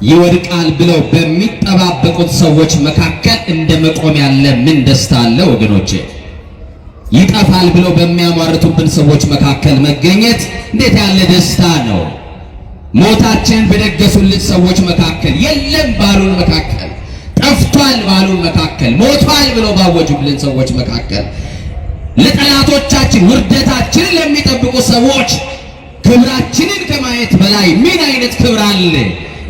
ይወድቃል ብለው በሚጠባበቁት ሰዎች መካከል እንደ መቆም ያለ ምን ደስታ አለ ወገኖቼ! ይጠፋል ብለው በሚያሟርቱብን ሰዎች መካከል መገኘት እንዴት ያለ ደስታ ነው! ሞታችንን በደገሱልን ሰዎች መካከል፣ የለም ባሉን መካከል፣ ጠፍቷል ባሉን መካከል፣ ሞቷል ብለው ባወጁልን ሰዎች መካከል፣ ለጠላቶቻችን ውርደታችንን ለሚጠብቁ ሰዎች ክብራችንን ከማየት በላይ ምን አይነት ክብር አለ?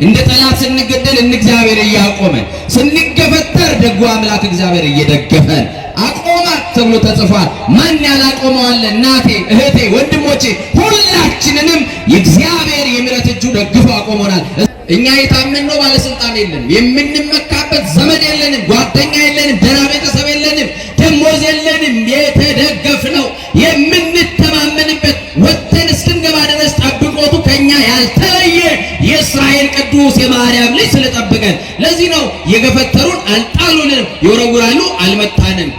እንደ ጠላት ስንገደል እግዚአብሔር እያቆመ፣ ስንገፈተር ደጉ አምላክ እግዚአብሔር እየደገፈን አቆማት ተብሎ ተጽፏል። ማን ያላቆመዋል? እናቴ፣ እህቴ፣ ወንድሞቼ ሁላችንንም የእግዚአብሔር የምሕረት እጁ ደግፎ አቆመናል። እኛ የታመንነው ባለስልጣን የለንም፣ የምንመካበት ዘመድ የለንም፣ ጓደኛ የለንም፣ ደህና ቤተሰብ የለንም፣ ደሞዝ የለንም። የተደገፍነው የምንተማመንበት ወጥተን እስክንገባ ድረስ ጠብቆቱ ከኛ ያልተለየ የእስራኤል ቅዱስ የማርያም ልጅ ስለጠበቀን፣ ለዚህ ነው የገፈተሩን አልጣሉንም፣ ይወረውራሉ አልመታንም፣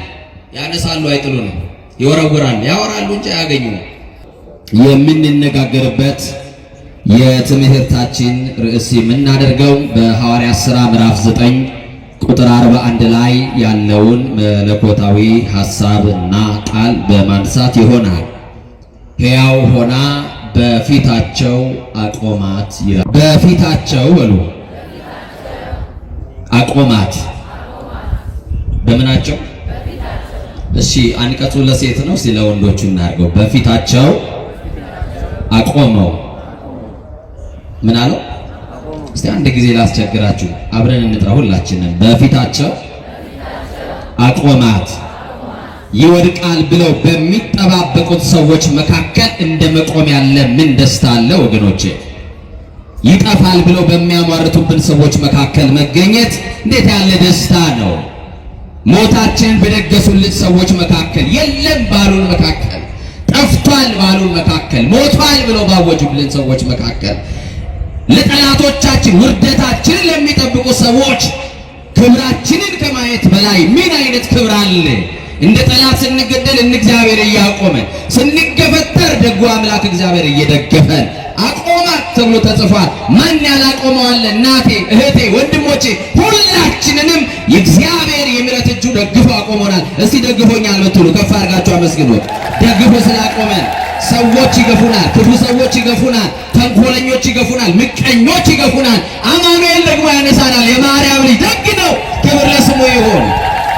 ያነሳሉ አይጥሉንም፣ ይወረውራሉ ያወራሉ እንጂ አያገኙንም። የምንነጋገርበት የትምህርታችን ርዕስ የምናደርገው በሐዋርያት ሥራ ምዕራፍ 9 ቁጥር 41 ላይ ያለውን መለኮታዊ ሐሳብና ቃል በማንሳት ይሆናል። ሕያው ሆና በፊታቸው አቆማት ይላል። በፊታቸው በሉ አቆማት። በምናቸው? እሺ አንቀጹ ለሴት ነው፣ ሲለ ወንዶቹ እናድርገው። በፊታቸው አቆመው። ምን አለው? እስቲ አንድ ጊዜ ላስቸግራችሁ፣ አብረን እንጥራ ሁላችንም። በፊታቸው አቆማት። ይወድቃል ብለው በሚጠባበቁት ሰዎች መካከል እንደ መቆም ያለ ምን ደስታ አለ ወገኖቼ! ይጠፋል ብለው በሚያሟርቱብን ሰዎች መካከል መገኘት እንዴት ያለ ደስታ ነው! ሞታችንን በደገሱልን ሰዎች መካከል፣ የለም ባሉን መካከል፣ ጠፍቷል ባሉን መካከል፣ ሞቷል ብለው ባወጁልን ሰዎች መካከል፣ ለጠላቶቻችን ውርደታችንን ለሚጠብቁ ሰዎች ክብራችንን ከማየት በላይ ምን አይነት ክብር አለ? እንደ ጠላት ስንገደል እግዚአብሔር እያቆመ፣ ስንገፈተር ደጉ አምላክ እግዚአብሔር እየደገፈን አቆማት ተብሎ ተጽፏል። ማን ያላቆመዋል? እናቴ፣ እህቴ፣ ወንድሞቼ ሁላችንንም የእግዚአብሔር የምሕረት እጁ ደግፎ አቆመናል። እስቲ ደግፎኛል ብትሉ ከፍ አድርጋችሁ አመስግኑት። ደግፎ ስላቆመን ሰዎች ይገፉናል፣ ክፉ ሰዎች ይገፉናል፣ ተንኮለኞች ይገፉናል፣ ምቀኞች ይገፉናል። አማኑኤል ደግሞ ያነሳናል። የማርያም ልጅ ደግ ነው፣ ክብር ለስሙ ይሁን።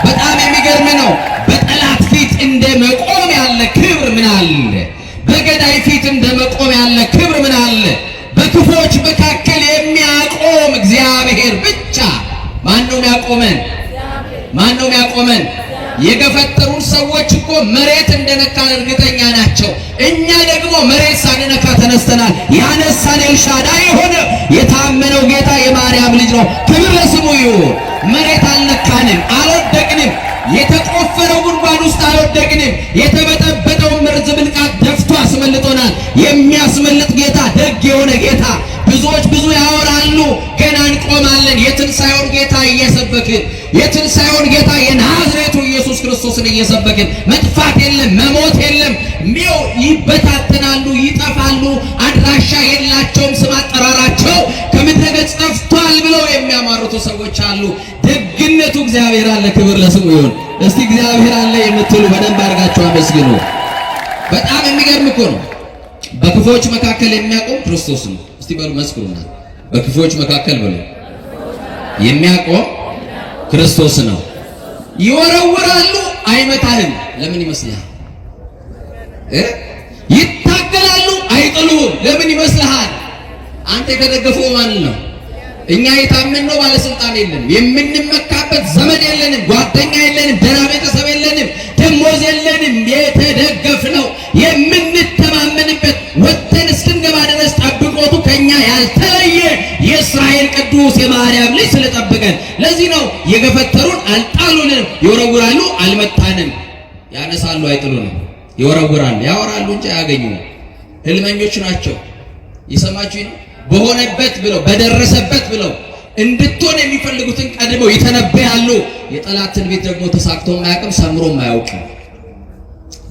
በጣም የሚገርም ነው። በጠላት ፊት እንደ መቆም ያለ ክብር ምን አለ? በገዳይ ፊት እንደ መቆም ያለ ክብር ምን አለ? በክፎች መካከል የሚያቆም እግዚአብሔር ብቻ። ማን ነው የሚያቆመን? ማን ነው የሚያቆመን? የገፈተሩን ሰዎች እኮ መሬት እንደነካን እርግጠኛ ናቸው። እኛ ደግሞ መሬት ሳንነካ ተነስተናል። ያነሳን ኤልሻዳይ የሆነ የታመነው ጌታ የማርያም ልጅ ነው። ክብር ለስሙ ይሁን። መሬት አልነካንም፣ አልወደቅንም። የተቆፈረው ጉድጓድ ውስጥ አልወደቅንም። የተበጠበጠውን መርዝ ብልቃት ደፍቶ አስመልጦናል። የሚያስመልጥ ጌታ፣ ደግ የሆነ ጌታ። ብዙዎች ብዙ ያወራሉ፣ ገና እንቆማለን። የትንሣኤውን ጌታ እየሰበክን፣ የትንሣኤውን ጌታ የናዝሬቱ ኢየሱስ ክርስቶስን እየሰበክን፣ መጥፋት የለም፣ መሞት የለም። ይበታተናሉ፣ ይጠፋሉ፣ አድራሻ የላቸውም፣ ስም አጠራራቸው ከምድረ ገጽ ጠፍቷል ብለው የሚያማርቱ ሰዎች አሉ። ደግነቱ እግዚአብሔር አለ፣ ክብር ለስሙ ይሁን። እስቲ እግዚአብሔር አለ የምትሉ በደንብ አድርጋችሁ አመስግኑ። በጣም የሚገርም እኮ ነው። በክፎች መካከል የሚያቆም ክርስቶስ ነው። እስቲ በሉ መስክሩና፣ በክፎች መካከል በሉ የሚያቆም ክርስቶስ ነው። ይወረውራሉ አይመታህም። ለምን ይመስልሃል? ይታገላሉ አይጥሉህም። ለምን ይመስልሃል? አንተ የተደገፈው ማን ነው? እኛ የታመንነው ባለስልጣን የለንም፣ የምንመካበት ዘመድ የለንም፣ ጓደኛ የለንም፣ ደህና ቤተሰብ የለንም፣ ደሞዝ የለንም። የተደገፍነው የምንተማመንበት ወጥተን እስክንገባ ድረስ ጠብቆቱ ከኛ ያልተለየ የእስራኤል ቅዱስ የማርያም ልጅ ስለጠበቀን፣ ለዚህ ነው የገፈተሩን አልጣሉንም፣ ይወረውራሉ አልመታንም፣ ያነሳሉ አይጥሉንም፣ ይወረውራሉ ያወራሉ እንጂ አያገኙንም። ህልመኞች ናቸው። ይሰማችሁ ነው። በሆነበት ብለው በደረሰበት ብለው እንድትሆን የሚፈልጉትን ቀድመው ይተነበያሉ። የጠላት ትንቢት ደግሞ ተሳክቶ ማያውቅም፣ ሰምሮ ማያውቅም።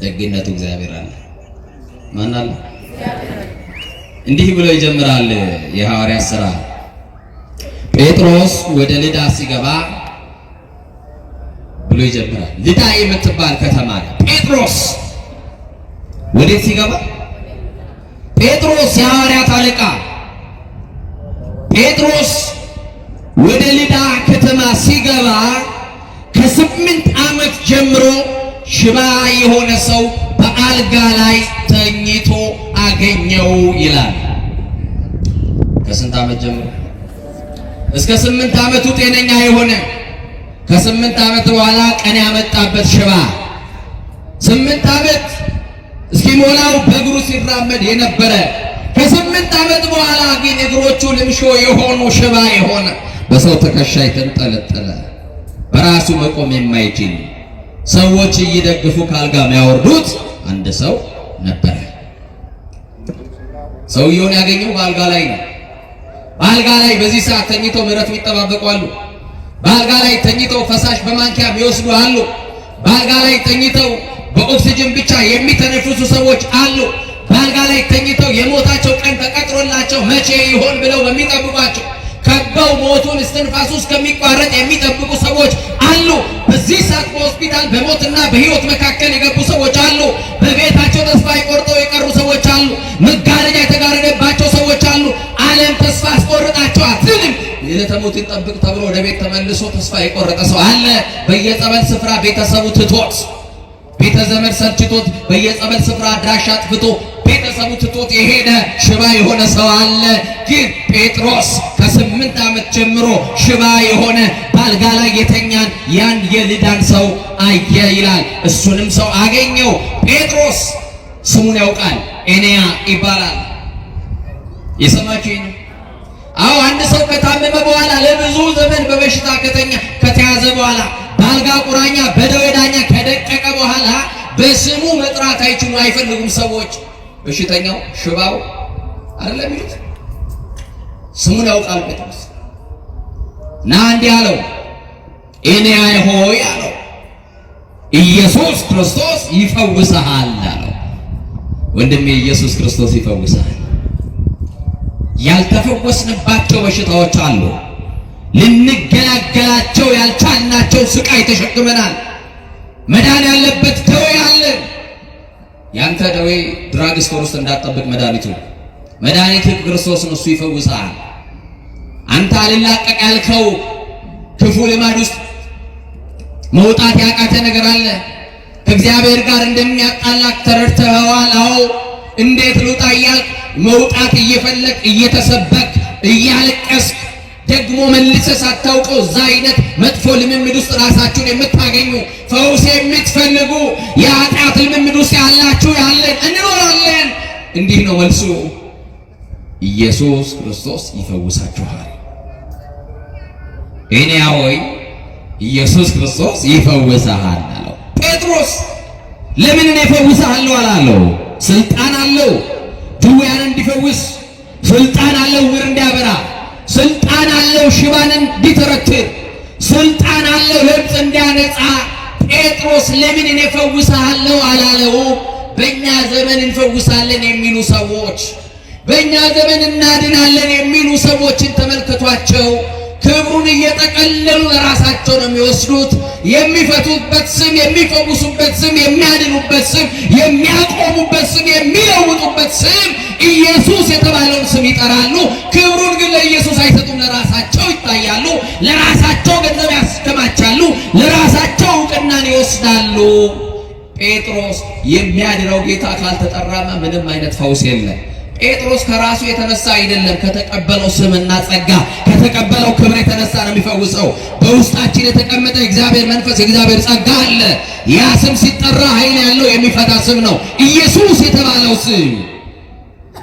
ደግነቱ እግዚአብሔር አለ። ማን አለ? እንዲህ ብሎ ይጀምራል የሐዋርያት ሥራ ጴጥሮስ ወደ ልዳ ሲገባ ብሎ ይጀምራል። ልዳ የምትባል ከተማ ነው። ጴጥሮስ ወዴት ሲገባ? ጴጥሮስ የሐዋርያት አለቃ ጴጥሮስ ወደ ልዳ ከተማ ሲገባ ከ8 ዓመት ጀምሮ ሽባ የሆነ ሰው በአልጋ ላይ ተኝቶ አገኘው ይላል። ከስንት ዓመት ጀምሮ? እስከ 8 ዓመቱ ጤነኛ የሆነ ከ8 ዓመት በኋላ ቀን ያመጣበት ሽባ 8 ዓመት እስኪሞላው በእግሩ ሲራመድ የነበረ ከ8 ዓመት በኋላ ግን እግሮቹ ልምሾ የሆኑ ሽባ የሆነ በሰው ትከሻ የተንጠለጠለ በራሱ መቆም የማይችል ሰዎች እየደገፉ ካልጋ የሚያወርዱት አንድ ሰው ነበረ። ሰውየውን ያገኘው በአልጋ ላይ ነው። በአልጋ ላይ በዚህ ሰዓት ተኝተው ምሕረት የሚጠባበቁ አሉ። በአልጋ ላይ ተኝተው ፈሳሽ በማንኪያ የሚወስዱ አሉ። በአልጋ ላይ ተኝተው በኦክሲጅን ብቻ የሚተነፍሱ ሰዎች አሉ። በአልጋ ላይ ተኝተው የሞታቸው ቀን ተቀጥሮላቸው መቼ ይሆን ብለው በሚጠብቋቸው ከበው ሞቱን እስትንፋሱ እስከሚቋረጥ የሚጠብቁ ሰዎች አሉ። በዚህ ሰዓት በሆስፒታል በሞትና በሕይወት መካከል የገቡ ሰዎች አሉ። በቤታቸው ተስፋ ቆርጠው የቀሩ ሰዎች አሉ። መጋረጃ የተጋረደባቸው ሰዎች አሉ። ዓለም ተስፋ አስቆርጣቸው አትልም። የለተሞትን ጠብቅ ተብሎ ወደ ቤት ተመልሶ ተስፋ የቆረጠ ሰው አለ። በየጸበል ስፍራ ቤተሰቡ ትቶት ቤተ ዘመድ ሰልችቶት በየጸበል ስፍራ አድራሻ አጥፍቶ ቤተሰቡ ትቶት የሄደ ሽባ የሆነ ሰው አለ። ግን ጴጥሮስ ከ8 ዓመት ጀምሮ ሽባ የሆነ በአልጋ ላይ የተኛን ያን የልዳን ሰው አየ ይላል። እሱንም ሰው አገኘው። ጴጥሮስ ስሙን ያውቃል። ኤንያ ይባላል። የሰማችሁ ነው? አዎ፣ አንድ ሰው ከታመመ በኋላ ለብዙ ዘመን በበሽታ ከተያዘ በኋላ በአልጋ ቁራኛ በደዌ ዳኛ ከደቀቀ በኋላ በስሙ መጥራት አይፈልጉም ሰዎች። በሽተኛው ሽባው አይደለም ይሉት፣ ስሙን ያውቃል ጴጥሮስ። ና እንዲህ አለው፣ ኤንያ ሆይ አለው፣ ኢየሱስ ክርስቶስ ይፈውስሃል አለው። ወንድሜ ኢየሱስ ክርስቶስ ይፈውስሃል። ያልተፈወስንባቸው በሽታዎች አሉ። ልንገላገላቸው ያልቻልናቸው ስቃይ ተሸክመናል። መዳን ያለበት ደዌ አለ። ያንተ ደዌ ድራግ ስቶር ውስጥ እንዳትጠብቅ መድኃኒቱ ክርስቶስ ነው። እሱ ይፈውሳል። አንተ አልላቀቅ ያልከው ክፉ ልማድ ውስጥ መውጣት ያቃተ ነገር አለ። ከእግዚአብሔር ጋር እንደሚያጣላክ ተረድተኸዋል። አዎ፣ እንዴት ልውጣ እያልክ መውጣት እየፈለግ እየተሰበክ እያለቀስክ ደግሞ መልሰህ ሳታውቀው እዛ አይነት መጥፎ ልምምድ ውስጥ ራሳችሁን የምታገኙ ፈውስ የምትፈልጉ የኃጢአት ልምምድ ውስጥ ያላችሁ ያለን እንኖራለን። እንዲህ ነው መልሱ፣ ኢየሱስ ክርስቶስ ይፈውሳችኋል። ኤንያ ሆይ ኢየሱስ ክርስቶስ ይፈውስሃል አለው። ጴጥሮስ ለምን እኔ እፈውስሃለሁ አላለው? ስልጣን አለው። ድውያንን እንዲፈውስ ስልጣን አለው። ዕውር እንዲያበራ ስልጣን አለው። ሽባን እንዲተረትር ስልጣን አለው። ለምጽ እንዲያነጻ። ጴጥሮስ ለምን እኔ እፈውስሃለሁ አላለው? በእኛ ዘመን እንፈውሳለን የሚሉ ሰዎች፣ በእኛ ዘመን እናድናለን የሚሉ ሰዎችን ተመልከቷቸው። ክብሩን እየጠቀለሉ ለራሳቸው ነው የሚወስዱት። የሚፈቱበት ስም፣ የሚፈውሱበት ስም፣ የሚያድኑበት ስም፣ የሚያቆሙበት ስም፣ የሚለውጡበት ስም ኢየሱስ የተባለውን ስም ይጠራሉ። ክብሩን ግን ለኢየሱስ አይሰጡም። ለራሳቸው ይታያሉ፣ ለራሳቸው ገንዘብ ያስከማቻሉ፣ ለራሳቸው እውቅናን ይወስዳሉ። ጴጥሮስ የሚያድነው ጌታ ካልተጠራማ ምንም አይነት ፈውስ የለም። ጴጥሮስ ከራሱ የተነሳ አይደለም፣ ከተቀበለው ስምና ጸጋ ከተቀበለው ክብር የተነሳ ነው የሚፈውሰው። በውስጣችን የተቀመጠ እግዚአብሔር መንፈስ የእግዚአብሔር ጸጋ አለ። ያ ስም ሲጠራ ኃይል ያለው የሚፈታ ስም ነው። ኢየሱስ የተባለው ስም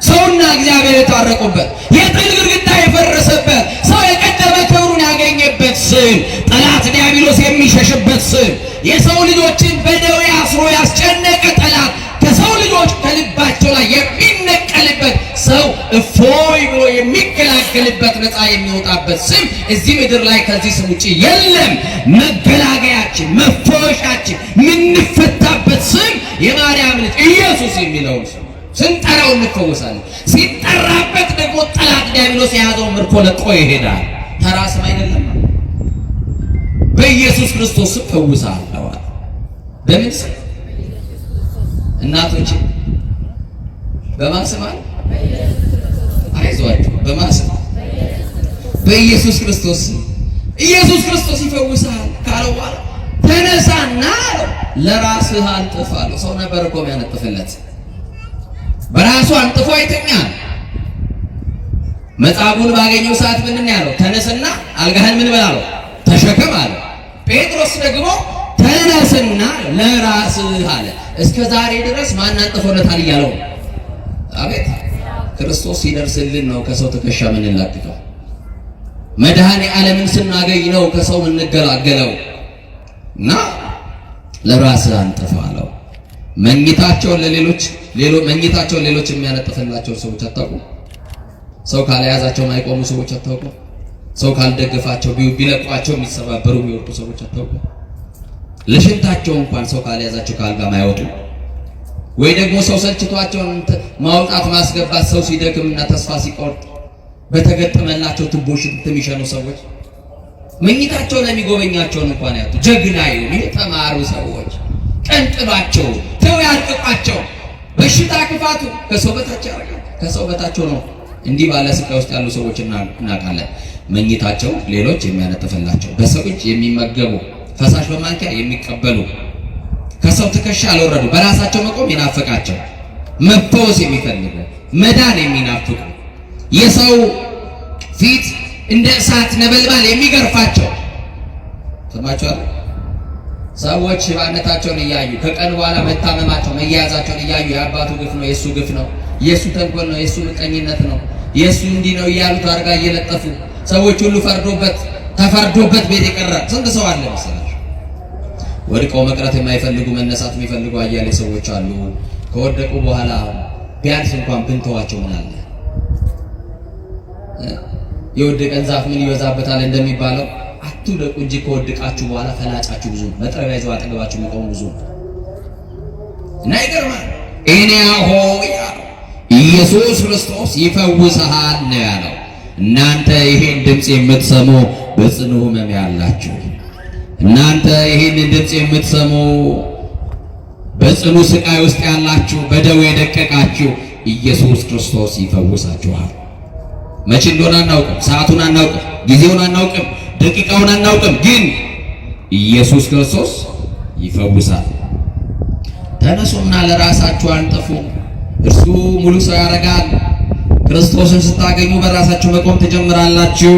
ሰውና እግዚአብሔር የታረቁበት፣ የጥል ግድግዳ የፈረሰበት፣ ሰው የቀደመ ክብሩን ያገኘበት ስም፣ ጠላት ዲያብሎስ የሚሸሽበት ስም፣ የሰው ልጆችን በደዌ አስሮ ያስጨነቀ ጠላት ከሰው ልጆች ከልባቸው ላይ የሚነቀልበት፣ ሰው እፎይ ብሎ የሚገላገልበት፣ ነፃ የሚወጣበት ስም እዚህ ምድር ላይ ከዚህ ስም ውጪ የለም። መገላገያችን፣ መፈወሻችን፣ የምንፈታበት ስም የማርያም ልጅ ኢየሱስ የሚለውን ስም ስንጠራው እንፈወሳለን። ሲጠራበት ደግሞ ጠላት ዲያብሎስ የያዘው ምርኮ ለቆ ይሄዳል። ተራ ለራስም አይደለም በኢየሱስ ክርስቶስ ፈውሳለሁ። በምን ስም? እናቶች በማስማል አይዟችሁ፣ በማስማ በኢየሱስ ክርስቶስ ኢየሱስ ክርስቶስ ይፈውሳል ካለው በኋላ ተነሳና ለራስህ አንጥፍ አለው። ሰው ነበር እኮ የሚያነጥፍለት፣ በራሱ አንጥፎ አይተኛል። መጻጉዕን ባገኘው ሰዓት ምንድን ያለው? ተነስና አልጋህን ምን በላለው ተሸከም አለ። ጴጥሮስ ደግሞ ተነስና ለራስህ አለ። እስከ ዛሬ ድረስ ማን አንጥፎለታል እያለው? አቤት ክርስቶስ ሲደርስልን ነው ከሰው ትከሻ የምንላቀቀው። መድኃኔ ዓለምን ስናገኝ ነው ከሰው የምንገላገለው። እና ለራስህ አንጥፍ አለው። መኝታቸውን ሌሎች የሚያነጥፍላቸው ሰዎች አታውቁ? ሰው ካልያዛቸው ማይቆሙ ሰዎች አታውቁ? ሰው ካልደገፋቸው ቢለቋቸው የሚሰባበሩ የሚወርቁ ሰዎች አታውቁ? ለሽንታቸው እንኳን ሰው ካልያዛቸው ካልጋ ማይወጡ፣ ወይ ደግሞ ሰው ሰልችቷቸውን ማውጣት ማስገባት ሰው ሲደክምና ተስፋ ሲቆርጥ በተገጠመላቸው ቱቦ ሽንት የሚሸኑ ሰዎች መኝታቸው ለሚጎበኛቸውን እንኳን ያጡ ጀግና ይሁን የተማሩ ሰዎች ቀንጥባቸው ተው ያልጥቋቸው። በሽታ ክፋቱ ከሰው በታች ያደርጋል። ከሰው በታቸው ነው። እንዲህ ባለ ስቃይ ውስጥ ያሉ ሰዎች እናውቃለን። መኝታቸው ሌሎች የሚያነጥፍላቸው፣ በሰው እጅ የሚመገቡ፣ ፈሳሽ በማንኪያ የሚቀበሉ፣ ከሰው ትከሻ አልወረዱ፣ በራሳቸው መቆም የናፈቃቸው፣ መፈወስ የሚፈልጉ፣ መዳን የሚናፍቁ፣ የሰው ፊት እንደ እሳት ነበልባል የሚገርፋቸው ሰማችኋል። ሰዎች ሽባነታቸውን እያዩ ከቀን በኋላ መታመማቸው መያዛቸውን እያዩ የአባቱ ግፍ ነው፣ የእሱ ግፍ ነው፣ የእሱ ተንኮል ነው፣ የእሱ ምቀኝነት ነው፣ የእሱ እንዲህ ነው እያሉ ታርጋ እየለጠፉ ሰዎች ሁሉ ተፈርዶበት ቤት የቀረ ስንት ሰው አለ መሰላችሁ? ወድቀው መቅረት የማይፈልጉ መነሳት የሚፈልጉ አያሌ ሰዎች አሉ። ከወደቁ በኋላ ቢያንስ እንኳን ብንተዋቸው ምን አለ? የወደቀን ዛፍ ምን ይበዛበታል እንደሚባለው አትውደቁ እንጂ ከወደቃችሁ በኋላ ፈላጫችሁ ብዙ፣ መጥረቢያ ይዘው አጠገባችሁ የሚቆሙ ብዙ እና ይገርማል። እኔ ሆይ ኢየሱስ ክርስቶስ ይፈውስሃል ነው ያለው። እናንተ ይሄን ድምፅ የምትሰሙ በጽኑ ሕመም ያላችሁ፣ እናንተ ይሄን ድምፅ የምትሰሙ በጽኑ ስቃይ ውስጥ ያላችሁ፣ በደዌ የደቀቃችሁ ኢየሱስ ክርስቶስ ይፈውሳችኋል። መቼ እንደሆነ አናውቅም፣ ሰዓቱን አናውቅም፣ ጊዜውን አናውቅም፣ ደቂቃውን አናውቅም፣ ግን ኢየሱስ ክርስቶስ ይፈውሳል። ተነሱና ለራሳችሁ አንጥፉ፣ እርሱ ሙሉ ሰው ያደርጋል። ክርስቶስን ስታገኙ በራሳችሁ መቆም ትጀምራላችሁ።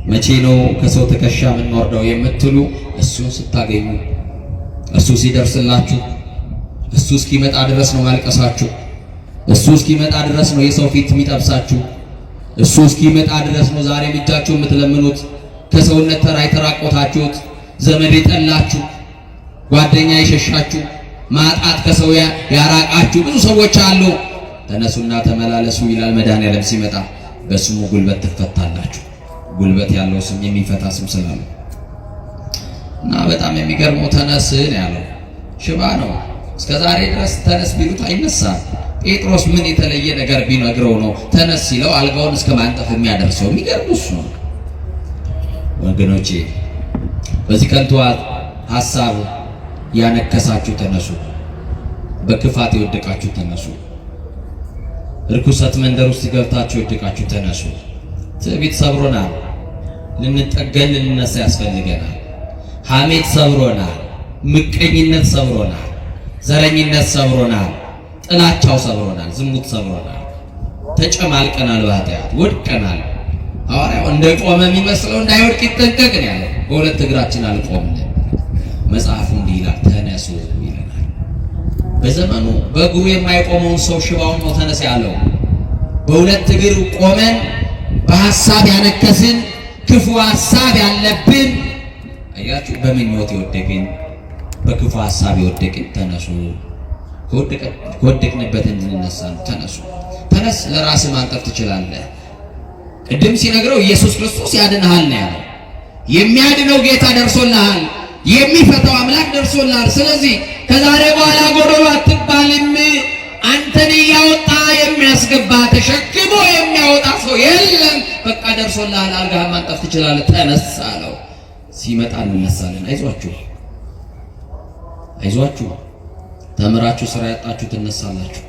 መቼ ነው ከሰው ትከሻ የምንወርደው የምትሉ፣ እሱን ስታገኙ፣ እሱ ሲደርስላችሁ፣ እሱ እስኪመጣ ድረስ ነው ማልቀሳችሁ፣ እሱ እስኪመጣ ድረስ ነው የሰው ፊት የሚጠብሳችሁ፣ እሱ እስኪመጣ ድረስ ነው ዛሬ እጃችሁ የምትለምኑት፣ ከሰውነት ተራ የተራቆታችሁት፣ ዘመድ የጠላችሁ፣ ጓደኛ የሸሻችሁ፣ ማጣት ከሰው ያራቃችሁ ብዙ ሰዎች አሉ። ተነሱና ተመላለሱ ይላል መድኃኔዓለም ሲመጣ። በስሙ ጉልበት ትፈታላችሁ። ጉልበት ያለው ስም የሚፈታ ስም ስላለ እና በጣም የሚገርመው ተነስ ነው ያለው። ሽባ ነው እስከ ዛሬ ድረስ ተነስ ቢሉት አይነሳም። ጴጥሮስ ምን የተለየ ነገር ቢነግረው ነው ተነስ ሲለው አልጋውን እስከ ማንጠፍ የሚያደርሰው? የሚገርም እሱ ነው። ወገኖቼ በዚህ ከንቱ ሐሳብ ያነከሳችሁ ተነሱ። በክፋት የወደቃችሁ ተነሱ። ርኩሰት መንደር ውስጥ ገብታችሁ የወደቃችሁ ተነሱ። ትዕቢት ሰብሮናል። ልንጠገን ልንነሳ ያስፈልገናል። ሐሜት ሰብሮናል። ምቀኝነት ሰብሮናል። ዘረኝነት ሰብሮናል። ጥላቻው ሰብሮናል። ዝሙት ሰብሮናል። ተጨማልቀናል። በኃጢአት ወድቀናል። ሐዋርያው እንደቆመ የሚመስለው እንዳይወድቅ ይጠንቀቅ ነው ያለው። በሁለት እግራችን አልቆምንም። መጽሐፉ እንዲህ ይላል ተነሱ ይለናል። በዘመኑ በእግሩ የማይቆመውን ሰው ሽባውን ነው ተነስ ያለው። በሁለት እግር ቆመን በሐሳብ ያነከስን ክፉ ሐሳብ ያለብን አያችሁ፣ በምኞት የወደቅን በክፉ ሐሳብ የወደቅን ተነሱ። ከወደቅንበት እንድንነሳ ነው። ተነሱ። ተነስ፣ ለራስህ ማንጠፍ ትችላለህ። ቅድም ሲነግረው ኢየሱስ ክርስቶስ ያድንሃል ነው ያለው። የሚያድነው ጌታ ደርሶልሃል። የሚፈታው አምላክ ደርሶልሃል። ስለዚህ ከዛሬ በኋላ ጎዶሎ አትባልም። አንተን ያወጣ የሚያስገባ ተሸክሞ የሚያወጣ ሰው የለም። በቃ ደርሶልሃል፣ አልጋህን ማንጠፍ ትችላለህ፣ ተነስ አለው። ሲመጣ እንነሳለን። አይዟችሁ አይዟችሁ። ተምራችሁ ስራ ያጣችሁ ትነሳላችሁ።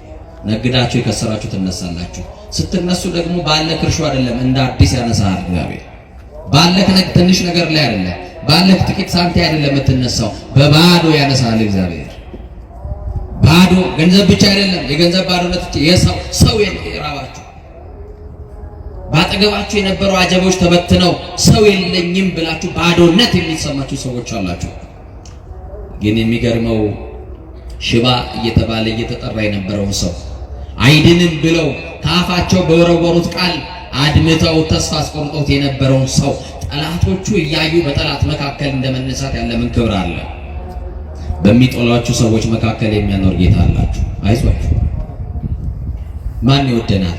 ነግዳችሁ የከሰራችሁ ትነሳላችሁ። ስትነሱ ደግሞ ባለክ እርሾ አይደለም እንደ አዲስ ያነሳሃል እግዚአብሔር። ባለክ ትንሽ ነገር ላይ አይደለም፣ ባለክ ጥቂት ሳንቲ አይደለም የምትነሳው፣ በባዶ ያነሳሃል እግዚአብሔር። ባዶ ገንዘብ ብቻ አይደለም፣ የገንዘብ ባዶነት ብቻ ሰው የራባችሁ ባጠገባችሁ የነበሩ አጀቦች ተበትነው ሰው የለኝም ብላችሁ ባዶነት የሚሰማችሁ ሰዎች አላችሁ። ግን የሚገርመው ሽባ እየተባለ እየተጠራ የነበረውን ሰው አይድንም ብለው ከአፋቸው በወረወሩት ቃል አድምተው ተስፋ አስቆርጦት የነበረውን ሰው ጠላቶቹ እያዩ በጠላት መካከል እንደመነሳት ያለ ምን ክብር አለ? በሚጠሏችሁ ሰዎች መካከል የሚያኖር ጌታ አላችሁ። አይዟችሁ። ማን ይወደናል?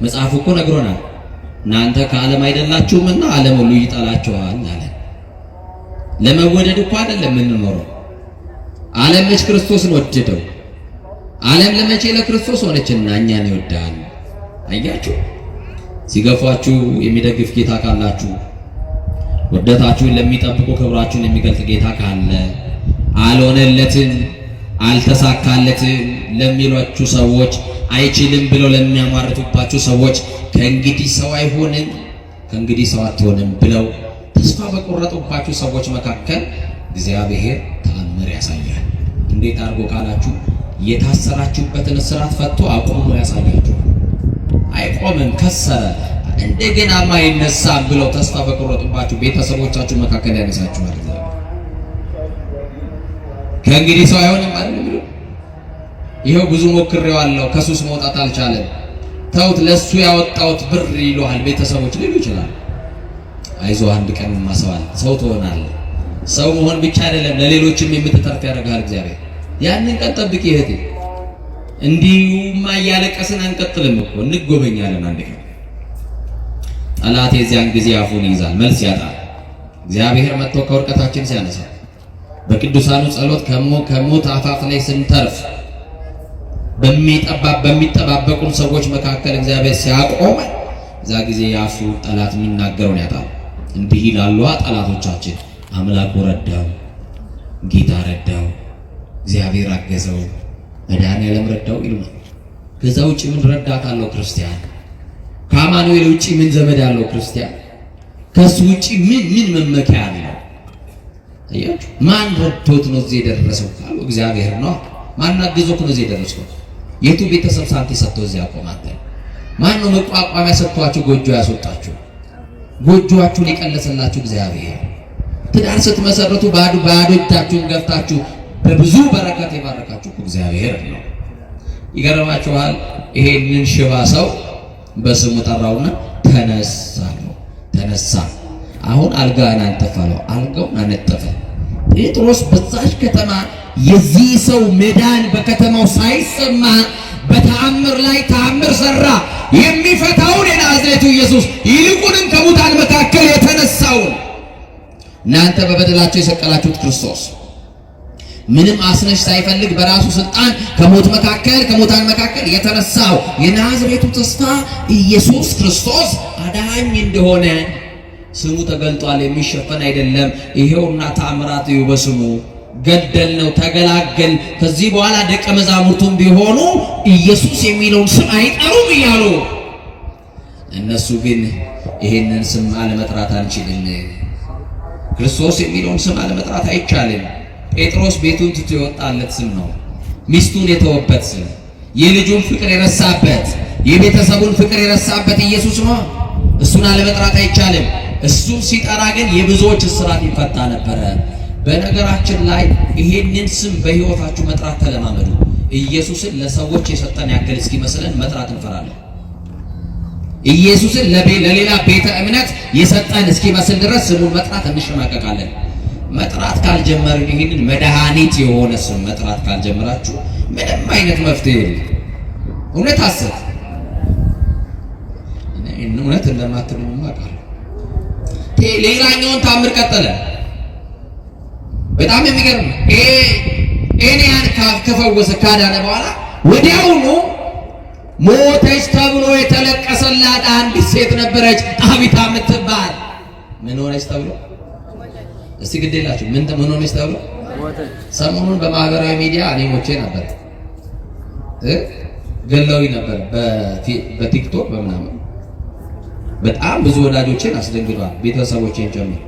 መጽሐፉ እኮ ነግሮናል። እናንተ ከዓለም አይደላችሁምና ዓለም ሁሉ ይጠላችኋል አለ። ለመወደድ እኮ አይደለም የምንኖረው። ዓለም መች ክርስቶስን ወደደው? ዓለም ለመቼ ለክርስቶስ ሆነችና እኛን ይወዳል። አያችሁ። ሲገፏችሁ የሚደግፍ ጌታ ካላችሁ፣ ወደታችሁን ለሚጠብቁ ክብራችሁን የሚገልጥ ጌታ ካለ፣ አልሆነለትም አልተሳካለትም ለሚሏችሁ ሰዎች፣ አይችልም ብለው ለሚያማርቱባችሁ ሰዎች ከእንግዲህ ሰው አይሆንም ከእንግዲህ ሰው አትሆንም ብለው ተስፋ በቆረጡባችሁ ሰዎች መካከል እግዚአብሔር ተአምር ያሳያል። እንዴት አድርጎ ካላችሁ የታሰራችሁበትን እስራት ፈቶ አቆሞ ያሳያችሁ። አይቆምም ከሰረ እንደገና ማይነሳም ብለው ተስፋ በቆረጡባችሁ ቤተሰቦቻችሁ መካከል ያነሳችኋል። ከእንግዲህ ሰው አይሆንም አይደል? ይሄው ብዙ ሞክሬዋለሁ ከሱስ መውጣት አልቻለም፣ ተውት ለሱ ያወጣውት ብር ይሉሃል ቤተሰቦች ሊሉ ይችላል። አይዞህ አንድ ቀን ማሰዋል ሰው ትሆናለህ። ሰው መሆን ብቻ አይደለም ለሌሎችም የምትተርፍ ያደርጋል እግዚአብሔር። ያንን ቀን ጠብቂ እህቴ። እንዲሁማ እያለቀስን አንቀጥልም እኮ እንጎበኛለን። አንድ ቀን ጠላት የዚያን ጊዜ አፉን ይይዛል፣ መልስ ያጣል። እግዚአብሔር መጥቶ ከውድቀታችን ሲያነሳ በቅዱሳኑ ጸሎት ከሞት አፋፍ ላይ ስንተርፍ በሚጠባበቁን ሰዎች መካከል እግዚአብሔር ሲያቆም እዛ ጊዜ ያፉ ጠላት የሚናገረውን ያጣል። እንዲህ ይላሉ ጠላቶቻችን፣ አምላኩ ረዳው፣ ጌታ ረዳው፣ እግዚአብሔር አገዘው፣ መድኃኒዓለም ረዳው ይሉናል። ከዛ ውጭ ምን ረዳት አለው ክርስቲያን? ከአማኑኤል ውጭ ምን ዘመድ አለው ክርስቲያን? ከሱ ውጭ ምን መመኪያ አለው? አያችሁ፣ ማን ረድቶት ነው እዚህ የደረሰው ካሉ እግዚአብሔር ነው። ማን አግዞት ነው እዚህ የደረሰው? የቱ ቤተሰብ ሳንቲ ሰጥቶ እዚህ ያቆማል? ማን ነው መቋቋሚያ ሰጥቷችሁ ጎጆ ያስወጣችሁ? ጎጆአችሁን የቀለሰላችሁ እግዚአብሔር። ትዳር ስትመሰረቱ ባዶ እጃችሁን ገፍታችሁ በብዙ በረከት የባረካችሁ እግዚአብሔር ነው። ይገርማችኋል። ይሄንን ሽባ ሰው በስሙ ጠራውና ተነሳ። አሁን አልጋን አንጠፋለው፣ አልጋውን አነጠፈ። ጴጥሮስ በዛች ከተማ የዚህ ሰው መዳን በከተማው ሳይሰማ በተአምር ላይ ተአምር ሰራ። የሚፈታውን የናዝሬቱ ኢየሱስ ይልቁንም ከሙታን መካከል የተነሳውን እናንተ በበደላቸው የሰቀላችሁት ክርስቶስ ምንም አስነሽ ሳይፈልግ በራሱ ስልጣን ከሙታን መካከል የተነሳው የናዝሬቱ ተስፋ ኢየሱስ ክርስቶስ አዳኝ እንደሆነ ስሙ ተገልጧል። የሚሸፈን አይደለም። ይሄውና ተአምራት እዩ በስሙ ገደልነው፣ ተገላገል። ከዚህ በኋላ ደቀ መዛሙርቱም ቢሆኑ ኢየሱስ የሚለውን ስም አይጠሩም እያሉ እነሱ ግን ይሄንን ስም አለመጥራት አንችልም፣ ክርስቶስ የሚለውን ስም አለመጥራት አይቻልም። ጴጥሮስ ቤቱን ትቶ የወጣለት ስም ነው። ሚስቱን የተወበት ስም፣ የልጁን ፍቅር የረሳበት፣ የቤተሰቡን ፍቅር የረሳበት ኢየሱስ ነው። እሱን አለመጥራት አይቻልም። እሱን ሲጠራ ግን የብዙዎች እስራት ይፈታ ነበረ። በነገራችን ላይ ይሄንን ስም በሕይወታችሁ መጥራት ተለማመዱ። ኢየሱስን ለሰዎች የሰጠን ያክል እስኪመስለን መጥራት እንፈራለን። ኢየሱስን ለሌላ ቤተ እምነት የሰጠን እስኪመስል ድረስ ስሙን መጥራት እንሸማቀቃለን። መጥራት ካልጀመርን ይሄንን መድኃኒት የሆነ ስም መጥራት ካልጀመራችሁ ምንም አይነት መፍትሄ የለም። እውነት ሐሰት እውነት እንደማትሉ ማቃል ሌላኛውን ታምር ቀጠለ። በጣም የሚገርም ኤንያን ከፈወሰ ካዳነ በኋላ ወዲያውኑ ሞተች ተብሎ የተለቀሰላት አንዲት ሴት ነበረች፣ ጣቢታ የምትባል። ምን ሆነች ተብሎ? እስቲ ግዴላችሁ ምን ሆነች ተብሎ? ሰሞኑን በማህበራዊ ሚዲያ እኔ ሞቼ ነበር ገለውኝ ነበር በቲክቶክ በምናምን በጣም ብዙ ወዳጆችን አስደንግጧል፣ ቤተሰቦቼን ጨምሮ።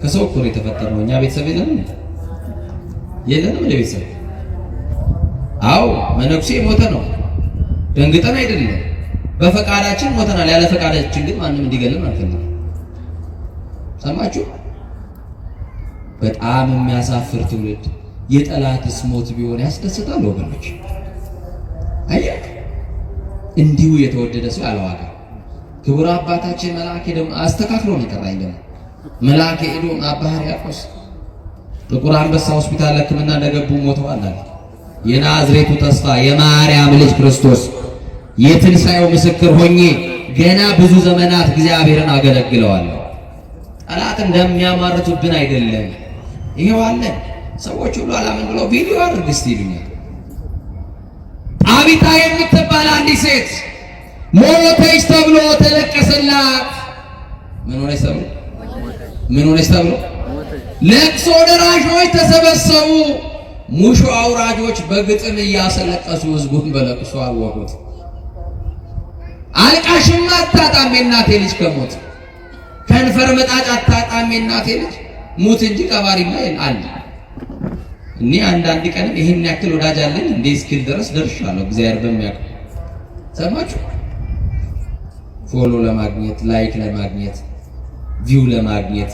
ከሰው እኮ ነው የተፈጠረው። እኛ ቤተሰብ የለንም ለቤተሰብ። አዎ መነኩሴ ሞተ ነው፣ ደንግጠን አይደለም፣ በፈቃዳችን ሞተናል። ያለ ፈቃዳችን ግን ማንም እንዲገልን አልፈልግም። ሰማችሁ? በጣም የሚያሳፍር ትውልድ። የጠላትስ ሞት ቢሆን ያስደስታል ወገኖች። አያክ እንዲሁ የተወደደ ሰው ያለዋጋ ክቡር አባታችን መልአከ ኤዶም አስተካክሎ ነው የጠራኝ። ደግሞ መልአከ ኤዶም አባ ሕርያቆስ ጥቁር አንበሳ ሆስፒታል ሕክምና እንደገቡ ሞተዋል አለ። የናዝሬቱ ተስፋ የማርያም ልጅ ክርስቶስ የትንሣኤው ምስክር ሆኜ ገና ብዙ ዘመናት እግዚአብሔርን አገለግለዋለሁ። ጠላት እንደሚያማርቱብን አይደለም። ይሄው አለን። ሰዎች ሁሉ አላምን ብለው ቪዲዮ አድርግ እስቲ ይሉኛል። ጣቢታ የምትባል አንዲት ሴት ሞተች ተብሎ ተለቀሰላት። ምን ሆነች ተብሎ? ለቅሶ ደራሾች ተሰበሰቡ። ሙሾ አውራጆች በግጥም እያሰለቀሱ ህዝቡን በለቅሶ አወቁት። አልቃሽማ አታጣም የእናቴ ልጅ ከሞት፣ ከንፈር መጣጭ አታጣም የእናቴ ልጅ ሙት እንጂ ቀባሪማ አለ። እኔ አንዳንድ ቀንም ይሄን ያክል ወዳጅ አለኝ እንዴ እስኪል ድረስ ደርሻለሁ። እግዚአብሔር በሚያውቅ ሰማችሁ። ፎሎ ለማግኘት ላይክ ለማግኘት ቪው ለማግኘት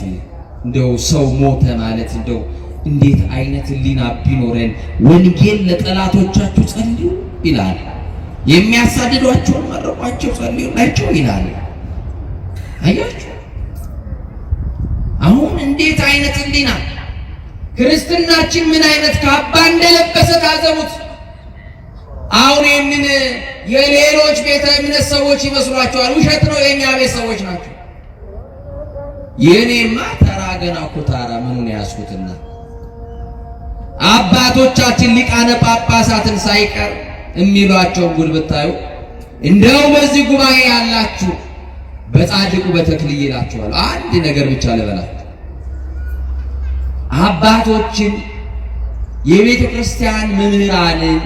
እንደው ሰው ሞተ ማለት እንደው እንዴት አይነት ህሊና ቢኖረን። ወንጌል ለጠላቶቻችሁ ጸልዩ ይላል፣ የሚያሳድዷቸውን መርቋቸው ጸልዩላቸው ይላል። አያችሁ አሁን እንዴት አይነት ህሊና! ክርስትናችን ምን አይነት ካባ እንደለበሰ ታዘቡት። አሁን ይህንን የሌሎች ቤተ እምነት ሰዎች ይመስሏቸዋል። ውሸት ነው፣ የእኛ ቤት ሰዎች ናቸው። የኔማ ተራ ገና ኩታራ ምኑን ያስኩትና አባቶቻችን ሊቃነ ጳጳሳትን ሳይቀር የሚሏቸውን ጉድ ብታዩ እንደው በዚህ ጉባኤ ያላችሁ በጻድቁ በተክልዬ ይላችኋል። አንድ ነገር ብቻ ልበላችሁ። አባቶችን የቤተ ክርስቲያን መምህራንን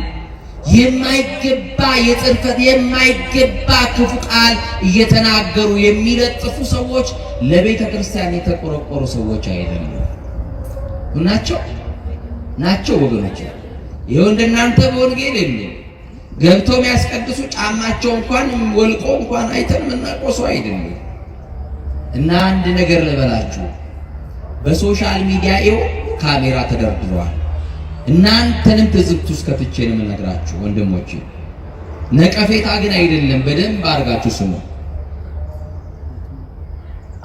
የማይገባ የጽርፈት የማይገባ ክፉ ቃል እየተናገሩ የሚለጥፉ ሰዎች ለቤተ ክርስቲያን የተቆረቆሩ ሰዎች አይደሉም። ናቸው ወገኖች። ይኸው እንደናንተ በወንጌል የሉም። ገብተው የሚያስቀድሱ ጫማቸው እንኳን ወልቆ እንኳን አይተን የምናቆሰው አይደሉም። እና አንድ ነገር ልበላችሁ፣ በሶሻል ሚዲያ ይኸው ካሜራ ተደርድሯል። እናንተንም ትዝብት ውስጥ ከትቼ ነው የምነግራችሁ ወንድሞቼ። ነቀፌታ ግን አይደለም። በደንብ አድርጋችሁ ስሙ።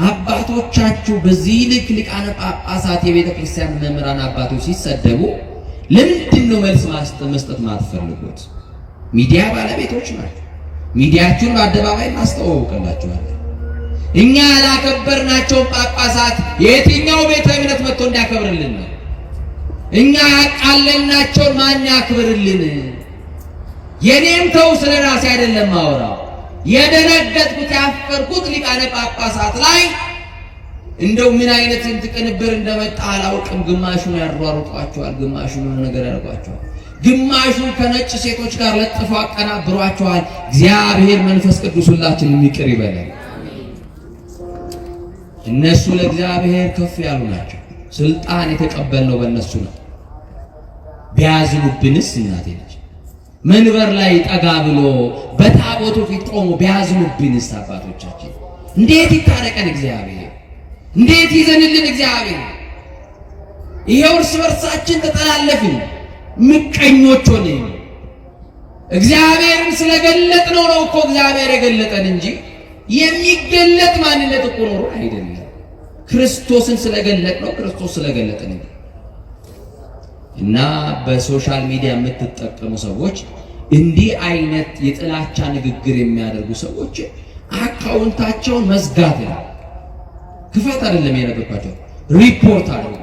አባቶቻችሁ በዚህ ልክ ሊቃነ ጳጳሳት የቤተ ክርስቲያን መምህራን አባቶች ሲሰደቡ ለምንድን ነው መልስ መስጠት ማትፈልጉት? ሚዲያ ባለቤቶች ናቸው። ሚዲያችሁን በአደባባይ እናስተዋውቅላችኋለን። እኛ ያላከበርናቸውን ጳጳሳት የትኛው ቤተ እምነት መጥቶ እንዲያከብርልን ነው? እኛ ያቃለልናቸውን ማን ያክብርልን? የኔም ተው ስለ ራሴ አይደለም ማወራው። የደነገጥኩት ያፈርኩት ሊቃነ ጳጳሳት ላይ እንደው ምን አይነት ቅንብር እንደመጣ አላውቅም። ግማሹን ያሯሩጧቸዋል፣ ግማሹን ነገር ያደርጓቸዋል፣ ግማሹን ከነጭ ሴቶች ጋር ለጥፈው አቀናብሯቸዋል። እግዚአብሔር መንፈስ ቅዱስ ሁላችንን ይቅር ይበላል። እነሱ ለእግዚአብሔር ከፍ ያሉ ናቸው። ስልጣን የተቀበልነው በእነሱ ነው። ቢያዝኑብንስ እናቴ ልጅ መንበር ላይ ጠጋ ብሎ በታቦቱ ፊት ቆሞ ቢያዝኑብንስ አባቶቻችን እንዴት ይታረቀን እግዚአብሔር? እንዴት ይዘንልን እግዚአብሔር? ይሄው እርስ በርሳችን ተጠላለፍን፣ ምቀኞች ሆነን። እግዚአብሔርን ስለገለጥነው ነው እኮ እግዚአብሔር የገለጠን እንጂ የሚገለጥ ማንነት እኮ ኖሮ አይደለም። ክርስቶስን ስለገለጥነው ክርስቶስ ስለገለጠን እንጂ። እና በሶሻል ሚዲያ የምትጠቀሙ ሰዎች እንዲህ አይነት የጥላቻ ንግግር የሚያደርጉ ሰዎች አካውንታቸውን መዝጋት ነው። ክፈት አይደለም የነገርኳቸው፣ ሪፖርት አድርጉ።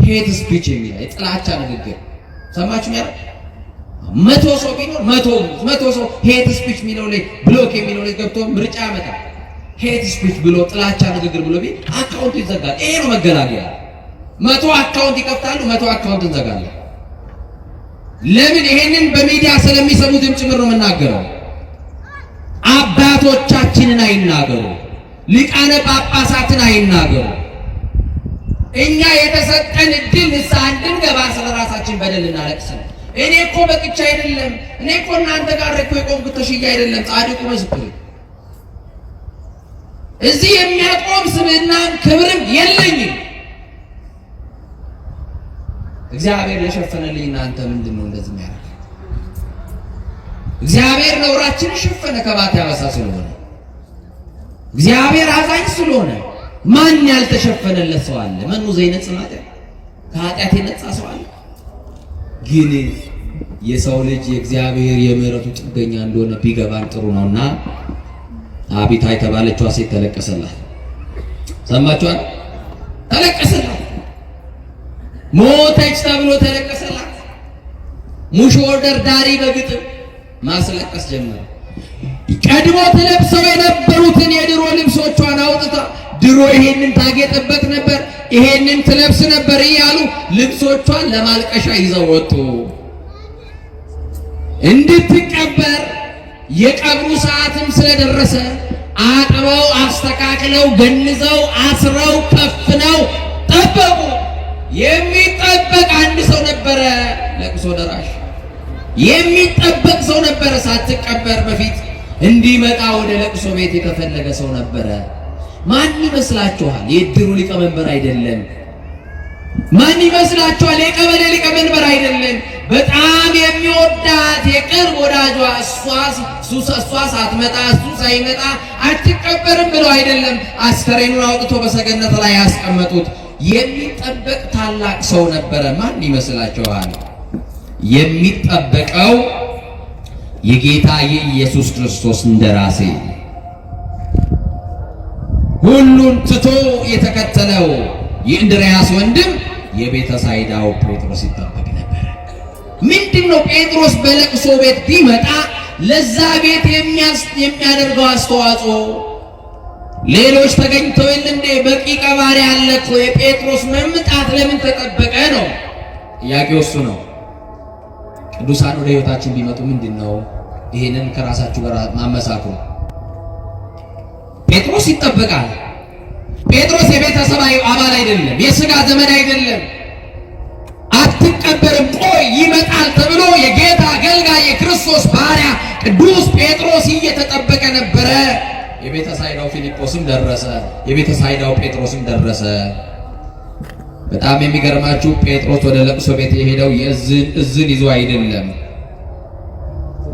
ሄት ስፒች የሚል የጥላቻ ንግግር ሰማችሁ? 100 ሰው ቢኖር 100 ሰው ሄት ስፒች የሚለው ላይ ብሎክ የሚለው ላይ ገብቶ ምርጫ ያመጣል። ሄት ስፒች ብሎ ጥላቻ ንግግር ብሎ ቢል አካውንቱ ይዘጋል። ይሄ ነው መገላገያ። 100 አካውንት ይከፍታሉ፣ 100 አካውንት እንዘጋለን። ለምን? ይሄንን በሚዲያ ስለሚሰሙትም ጭምር ነው የምናገረው። አባቶቻችንን አይናገሩ፣ ሊቃነ ጳጳሳትን አይናገሩ። እኛ የተሰጠን እድል ንስሐ እንድንገባ ስለራሳችን በደል እናለቅስ ነው። እኔ እኮ በቅቻ አይደለም፣ እኔ እኮ እናንተ ጋር እኮ የቆምኩት ተሽያ አይደለም። ጻድቁ መስክሩ። እዚህ የሚያቆም ስብዕና ክብርም የለኝም። እግዚአብሔር የሸፈነልኝ እናንተ ምንድነው እንደዚህ የሚያደርግ? እግዚአብሔር ነውራችንን ሸፈነ ከባት ያበሳ ስለሆነ፣ እግዚአብሔር አዛኝ ስለሆነ። ማን ያልተሸፈነለት ሰው አለ? መኑ ዘይነጽ ከኃጢአት የነጻ ሰው አለ? ግን የሰው ልጅ የእግዚአብሔር የምሕረቱ ጥገኛ እንደሆነ ቢገባን ጥሩ ነውና አቢታ የተባለችዋ ሴት ተለቀሰላት። ሰማችኋል? ተለቀሰላት። ሞተች ተብሎ ተለቀሰላት። ሙሾ ደርዳሪ በግጥም ማስለቀስ ጀመረ። ቀድሞ ተለብሰው የነበሩትን የድሮ ልብሶቿን አውጥታ ድሮ ይሄንን ታጌጥበት ነበር፣ ይሄንን ትለብስ ነበር እያሉ ልብሶቿን ለማልቀሻ ይዘው ወጡ። እንድትቀበር የቀብሩ ሰዓትም ስለደረሰ አጥበው አስተካክለው ገንዘው አስረው ከፍነው ጠበቁ። የሚጠበቅ አንድ ሰው ነበረ፣ ለቅሶ ደራሽ የሚጠበቅ ሰው ነበረ። ሳትቀበር በፊት እንዲመጣ ወደ ለቅሶ ቤት የተፈለገ ሰው ነበረ። ማን ይመስላችኋል? የእድሩ ሊቀመንበር አይደለም። ማን ይመስላችኋል? የቀበሌ ሊቀመንበር አይደለም። በጣም የሚወዳት የቅርብ ወዳጇ እሷ ሳትመጣ እሱ ሳይመጣ አትቀበርም ብለው አይደለም አስከሬኑን አውጥቶ በሰገነት ላይ ያስቀመጡት። የሚጠበቅ ታላቅ ሰው ነበረ። ማን ይመስላችኋል? የሚጠበቀው የጌታ የኢየሱስ ክርስቶስ እንደራሴ ሁሉን ትቶ የተከተለው የእንድርያስ ወንድም የቤተ ሳይዳው ጴጥሮስ ይጠበቅ ነበር። ምንድነው? ጴጥሮስ በለቅሶ ቤት ቢመጣ ለዛ ቤት የሚያደርገው አስተዋጽኦ ሌሎች ተገኝተው እንደ በቂ ቀባሪ አለ እኮ የጴጥሮስ መምጣት ለምን ተጠበቀ ነው ጥያቄው። እሱ ነው። ቅዱሳን ወደ ሕይወታችን ቢመጡ ምንድነው? ይሄንን ከራሳችሁ ጋር ማመሳከሩ። ጴጥሮስ ይጠበቃል። ጴጥሮስ የቤተሰብ አባል አይደለም፣ የሥጋ ዘመድ አይደለም። አትቀበርም፣ ቆይ ይመጣል ተብሎ የጌታ አገልጋይ የክርስቶስ ባሪያ ቅዱስ ጴጥሮስ እየተጠበቀ ነበረ። የቤተ ሳይዳው ፊልጶስም ደረሰ፣ የቤተ ሳይዳው ጴጥሮስም ደረሰ። በጣም የሚገርማችሁ ጴጥሮስ ወደ ለቅሶ ቤት የሄደው እዝን ይዞ አይደለም፣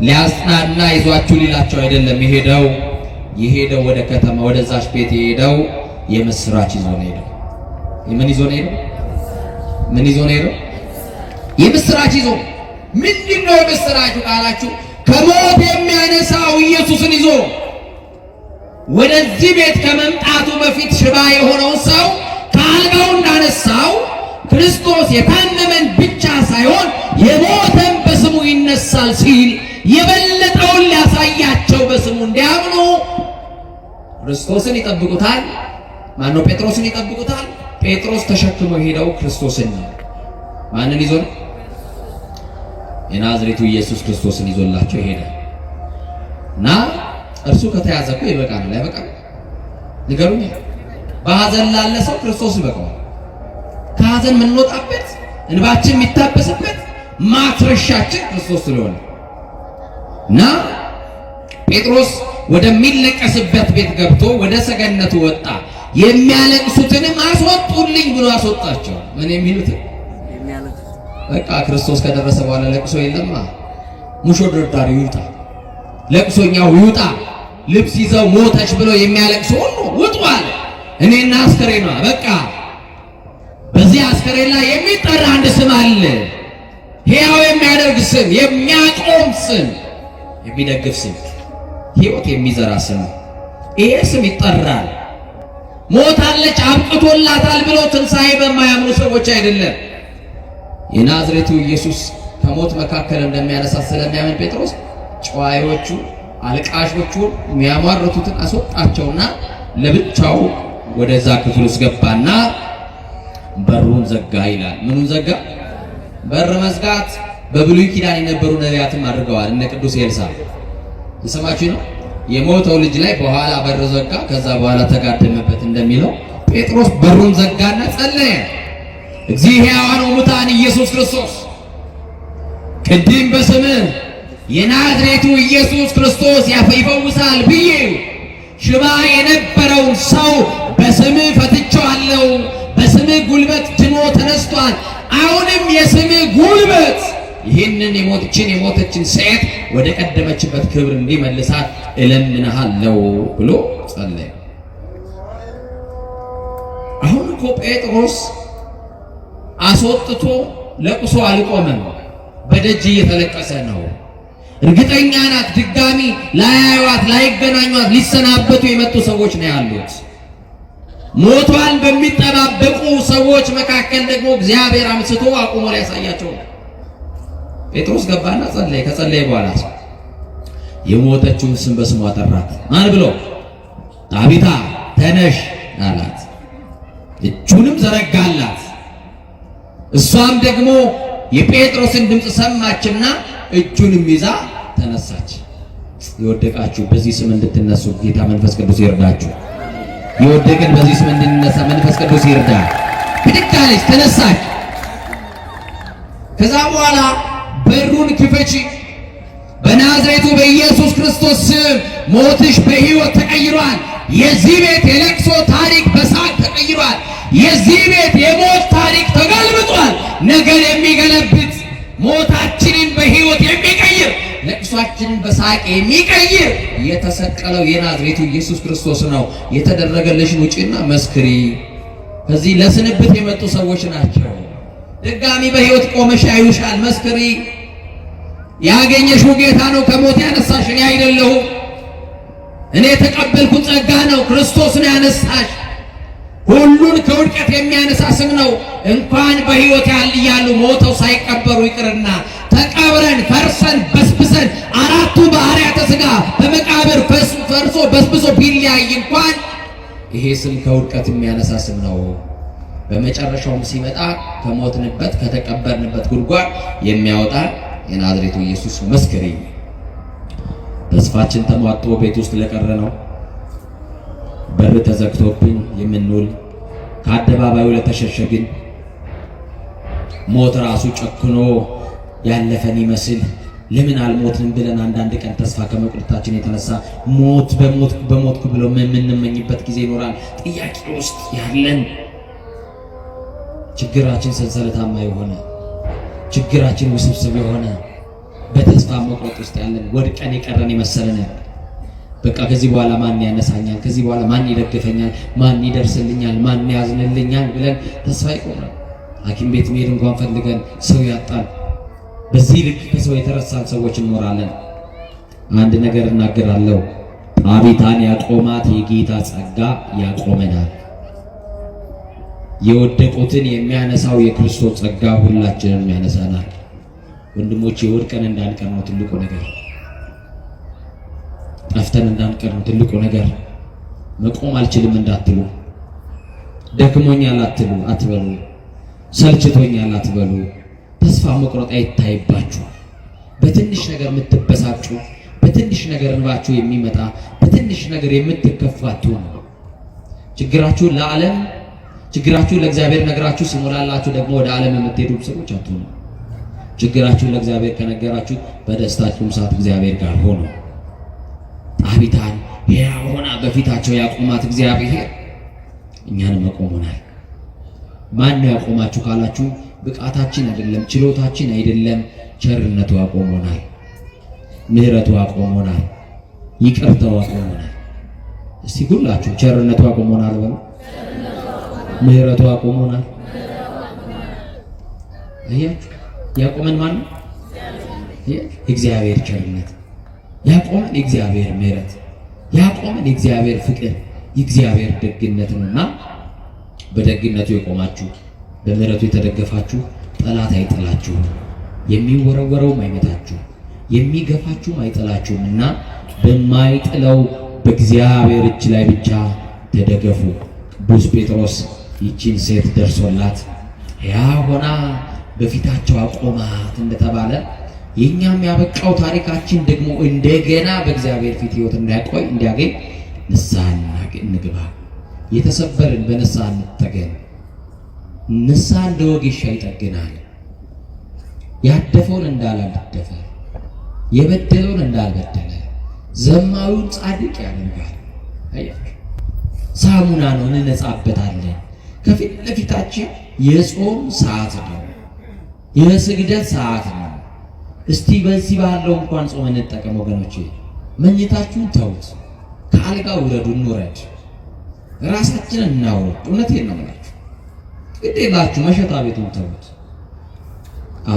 ሊያጽናና ይዟችሁ ሊላቸው አይደለም የሄደው ወደ ከተማ ወደዛች ቤት የሄደው የምስራች ይዞ ነው ሄደው። ምን ይዞ ነው ሄደው? ምን ይዞ ነው ሄደው? የምስራች ይዞ። ምንድነው የምስራቹ ካላችሁ ከሞት የሚያነሳው ኢየሱስን ይዞ ወደዚህ ቤት ከመምጣቱ በፊት ሽባ የሆነውን ሰው ከአልጋው እንዳነሳው ክርስቶስ የታመመን ብቻ ሳይሆን የሞተን በስሙ ይነሳል ሲል የበለጠውን ሊያሳያቸው በስሙ እንዲያምኑ ክርስቶስን ይጠብቁታል። ማነው? ጴጥሮስን ይጠብቁታል። ጴጥሮስ ተሸክሞ ሄደው ክርስቶስን ነው። ማንን ይዞ ነው? የናዝሬቱ ኢየሱስ ክርስቶስን ይዞላቸው ሄደ እና እርሱ ከተያዘ እኮ ይበቃል። አይበቃም? ንገሩኝ። በሐዘን ላለ ሰው ክርስቶስ ይበቃዋል። ከሐዘን የምንወጣበት እንባችን የሚታበስበት ማትረሻችን ክርስቶስ ስለሆነ እና ጴጥሮስ ወደሚለቀስበት ቤት ገብቶ ወደ ሰገነቱ ወጣ። የሚያለቅሱትንም አስወጡልኝ ብሎ አስወጣቸው። ምን የሚሉት? በቃ ክርስቶስ ከደረሰ በኋላ ለቅሶ የለማ። ሙሾ ደርዳሪው ይውጣ፣ ለቅሶኛው ይውጣ። ልብስ ይዘው ሞተች ብሎ የሚያለቅሱ ሁሉ ውጡ አለ። እኔና አስከሬኗ በቃ በዚህ አስከሬን ላይ የሚጠራ አንድ ስም አለ። ሕያው የሚያደርግ ስም፣ የሚያቆም ስም፣ የሚደግፍ ስም፣ ሕይወት የሚዘራ ስም። ይሄ ስም ይጠራል። ሞታለች አብቅቶላታል ብሎ ትንሣኤ በማያምኑ ሰዎች አይደለም። የናዝሬቱ ኢየሱስ ከሞት መካከል እንደሚያነሳ ስለሚያምን ጴጥሮስ ጨዋዮቹ አልቃሾቹን የሚያማርቱትን አስወጣቸውና ለብቻው ወደዛ ክፍል ውስጥ ገባና በሩን ዘጋ ይላል። ምኑን ዘጋ? በር መዝጋት በብሉይ ኪዳን የነበሩ ነቢያትም አድርገዋል። እነ ቅዱስ ኤልሳዕ የሰማችሁ ነው። የሞተው ልጅ ላይ በኋላ በር ዘጋ፣ ከዛ በኋላ ተጋደመበት እንደሚለው ጴጥሮስ በሩን ዘጋና ጸለየ። እግዚአብሔር ወሙታን ኢየሱስ ክርስቶስ ቅድም በስምህ የናዝሬቱ ኢየሱስ ክርስቶስ ይፈውሳል ብዬ ሽባ የነበረውን ሰው በስምህ ፈትቼዋለሁ። በስምህ ጉልበት ድኖ ተነስቷል። አሁንም የስምህ ጉልበት ይህንን የሞተችን ሴት ወደ ቀደመችበት ክብር እንዲመልሳት እለምንሃለሁ ብሎ ጸለየ። አሁን እኮ ጴጥሮስ አስወጥቶ ለቅሶ አልቆመም። በደጅ እየተለቀሰ ነው። እርግጠኛ ናት ድጋሚ ላያዩዋት ላይገናኟት ሊሰናበቱ የመጡ ሰዎች ነው ያሉት። ሞቷን በሚጠባበቁ ሰዎች መካከል ደግሞ እግዚአብሔር አምስቶ አቁሞ ሊያሳያቸው ነው። ጴጥሮስ ገባና ጸለየ። ከጸለየ በኋላ የሞተችውን ስም በስሟ ጠራት። ማን ብሎ? ጣቢታ ተነሽ አላት። እጁንም ዘረጋላት። እሷም ደግሞ የጴጥሮስን ድምፅ ሰማችና እጁንም ይዛ ተነሳች። የወደቃችሁ በዚህ ስም እንድትነሱ ጌታ መንፈስ ቅዱስ ይርዳችሁ። የወደቀን በዚህ ስም እንድንነሳ መንፈስ ቅዱስ ይርዳ። ብድግ አለች፣ ተነሳች። ከዛ በኋላ በሩን ክፈቺ፣ በናዝሬቱ በኢየሱስ ክርስቶስ ስም ሞትሽ በሕይወት ተቀይሯል። የዚህ ቤት የለቅሶ ታሪክ በሳቅ ተቀይሯል። የዚህ ቤት የሞት ታሪክ ተገልብጧል። ነገር የሚገለብጥ ሞታችንን በሕይወት የሚቀይር ለቅሷችንን በሳቅ የሚቀይር የተሰቀለው የናዝሬቱ ኢየሱስ ክርስቶስ ነው። የተደረገልሽን ውጪና መስክሪ። ከዚህ ለስንብት የመጡ ሰዎች ናቸው። ድጋሚ በሕይወት ቆመሽ ያዩሻል። መስክሪ። ያገኘሽው ጌታ ነው ከሞት ያነሳሽ፣ እኔ አይደለሁም። እኔ የተቀበልኩት ጸጋ ነው። ክርስቶስ ነው ያነሳሽ። ሁሉን ከውድቀት የሚያነሳ ስም ነው። እንኳን በሕይወት ያሉ ሞተው ሳይቀበሩ ይቅርና ተቀብረን ፈርሰን በስብሰን አራቱ ባህርያተ ሥጋ በመቃብር ፈርሶ በስብሶ ቢለያይ እንኳን ይሄ ስም ከውድቀት የሚያነሳ ስም ነው። በመጨረሻውም ሲመጣ ከሞትንበት ከተቀበርንበት ጉድጓድ የሚያወጣ የናዝሬቱ ኢየሱስ መስክሪ። ተስፋችን ተሟጦ ቤት ውስጥ ለቀረ ነው፣ በር ተዘግቶብን የምንውል ከአደባባዩ ለተሸሸግን፣ ሞት ራሱ ጨክኖ ያለፈን ይመስል ለምን አልሞትንም ብለን አንዳንድ ቀን ተስፋ ከመቁረጣችን የተነሳ በሞትኩ ብለው የምንመኝበት ጊዜ ይኖራል። ጥያቄ ውስጥ ያለን ችግራችን ሰንሰለታማ የሆነ ችግራችን ውስብስብ የሆነ በተስፋ መቁረጥ ውስጥ ያለን ወድቀን የቀረን የመሰለን በቃ ከዚህ በኋላ ማን ያነሳኛል? ከዚህ በኋላ ማን ይደግፈኛል? ማን ይደርስልኛል? ማን ያዝንልኛል? ብለን ተስፋ ይቆርጣል። ሐኪም ቤት መሄድ እንኳን ፈልገን ሰው ያጣል። በዚህ ልክ ከሰው የተረሳን ሰዎች እንኖራለን። አንድ ነገር እናገራለሁ። ጣቢታን ያቆማት የጌታ ጸጋ ያቆመናል። የወደቁትን የሚያነሳው የክርስቶስ ጸጋ ሁላችንም ያነሳናል። ወንድሞቼ ወድቀን እንዳንቀር ነው ትልቁ ነገር። ጠፍተን እንዳንቀር ነው ትልቁ ነገር። መቆም አልችልም እንዳትሉ፣ ደክሞኛል አትበሉ፣ ሰልችቶኛል አትበሉ። ተስፋ መቁረጥ አይታይባችሁ። በትንሽ ነገር የምትበሳጩ፣ በትንሽ ነገር እንባችሁ የሚመጣ፣ በትንሽ ነገር የምትከፋቱ ነው። ችግራችሁን ለዓለም ችግራችሁን ለእግዚአብሔር ነግራችሁ ሲሞላላችሁ ደግሞ ወደ ዓለም የምትሄዱ ሰዎች አትሆኑ። ችግራችሁን ለእግዚአብሔር ከነገራችሁ በደስታችሁም ሰዓት እግዚአብሔር ጋር ሆኖ ጣቢታን ሕያው ሆና በፊታቸው ያቆማት እግዚአብሔር እኛንም አቆሞናል። ማን ነው ያቆማችሁ ካላችሁ ብቃታችን አይደለም፣ ችሎታችን አይደለም፣ ቸርነቱ አቆሞናል፣ ምሕረቱ አቆሞናል፣ ይቅርታው አቆሞናል። እስቲ ሁላችሁ ቸርነቱ አቆሞናል በሉ፣ ምሕረቱ አቆሞናል። አያችሁ ያቆመን ማን ነው? እግዚአብሔር ቸርነት ያቆመን፣ የእግዚአብሔር ምሕረት ያቆመን፣ የእግዚአብሔር ፍቅር፣ የእግዚአብሔር ደግነት ነውና በደግነቱ የቆማችሁ በምሕረቱ የተደገፋችሁ ጠላት አይጥላችሁም። የሚወረወረውም አይመታችሁም፣ የሚገፋችሁም አይጥላችሁምና በማይጥለው በእግዚአብሔር እጅ ላይ ብቻ ተደገፉ። ቅዱስ ጴጥሮስ ይቺን ሴት ደርሶላት ያ ሆና በፊታቸው አቆማት እንደተባለ የኛም ያበቃው ታሪካችን ደግሞ እንደገና በእግዚአብሔር ፊት ሕይወት እንዲያገኝ ንስሐ እንግባ። የተሰበርን በንስሐ እንጠገን። ንስሐ እንደ ወጌሻ ይጠግናል። ያደፈውን እንዳላደፈ፣ የበደለውን እንዳልበደለ፣ ዘማዊውን ጻድቅ ያደርጋል። አያችሁ፣ ሳሙና ነው፣ እንነጻበታለን። ከፊት ለፊታችን የጾም ሰዓት ነው፣ የስግደት ሰዓት ነው። እስቲ በዚህ ባለው እንኳን ጾም እንጠቀም ወገኖቼ። መኝታችሁን ተውት፣ ከአልጋ ውረዱ፣ እንውረድ፣ ራሳችንን እናውረድ። እውነቴን ነው የምላችሁ። ግዴላችሁ መሸታ ቤቱን ተውት።